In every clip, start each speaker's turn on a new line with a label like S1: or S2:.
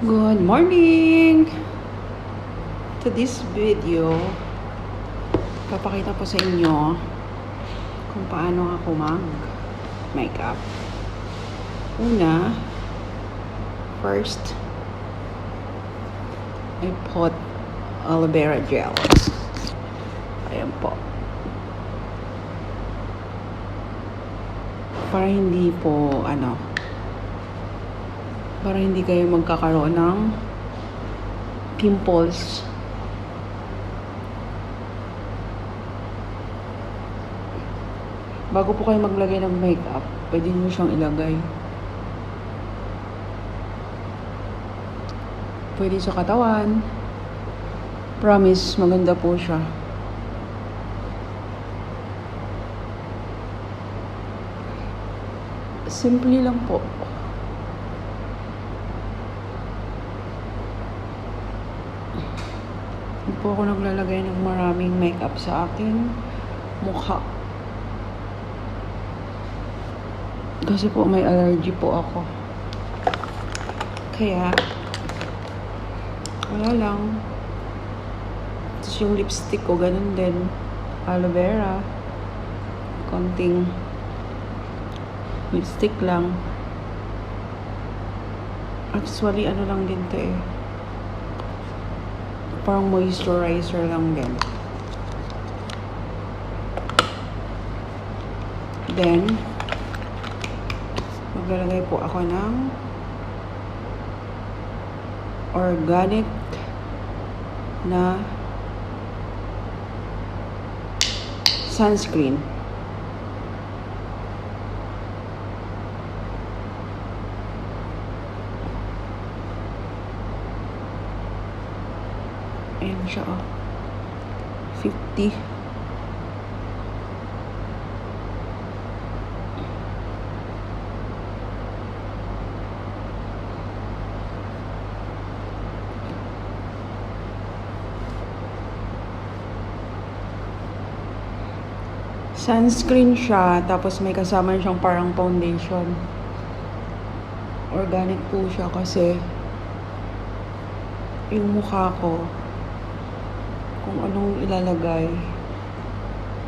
S1: Good morning! To this video, papakita po sa inyo kung paano ako mag-makeup. First, I put aloe vera gel. Ayan po. Para hindi kayo magkakaroon ng pimples. Bago po kayo maglagay ng makeup, pwede nyo siyang ilagay. Pwede sa katawan. Promise, maganda po siya. Simple lang po. Hindi po ako naglalagay ng maraming makeup sa aking mukha. Kasi po may allergy po ako. Kaya, wala lang. Tapos yung lipstick ko, ganun din. Aloe vera. Konting lipstick lang. Actually, ano lang din to eh. Parang moisturizer lang din. Then, maglalagay po ako ng organic na sunscreen. Ayan siya, oh. 50. Sunscreen siya, tapos may kasama siyang parang foundation. Organic po siya kasi yung mukha ko, kung anong ilalagay,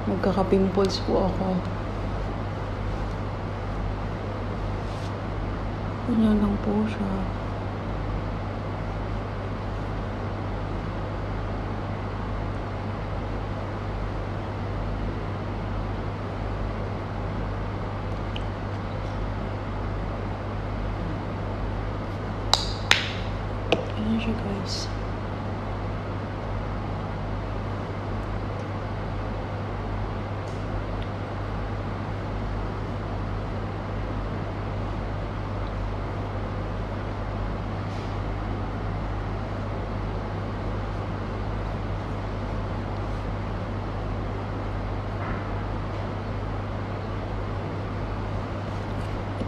S1: magkaka-pimples po ako. Ganyan lang po siya. Ganyan siya, guys.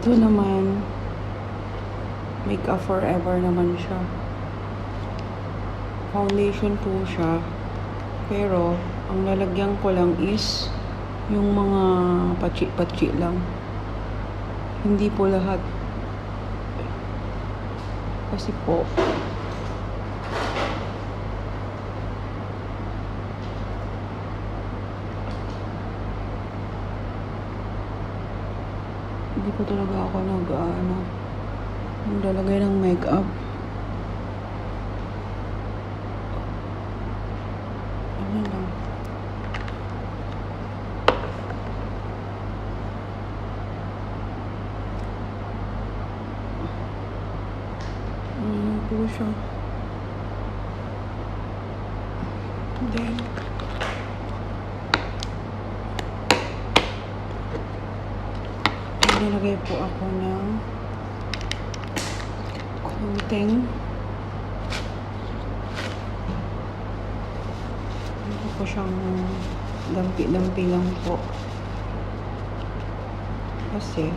S1: Ito naman, Makeup Forever naman siya. Foundation po siya. Pero, ang lalagyan ko lang is yung mga patsi-patsi lang. Hindi po lahat. Kasi po, hindi po talaga ako naglalagay ng makeup. Ano lang. Ano po siya. Then, nalagay po ako ng konting ano po siyang dampi-dampi lang po kasi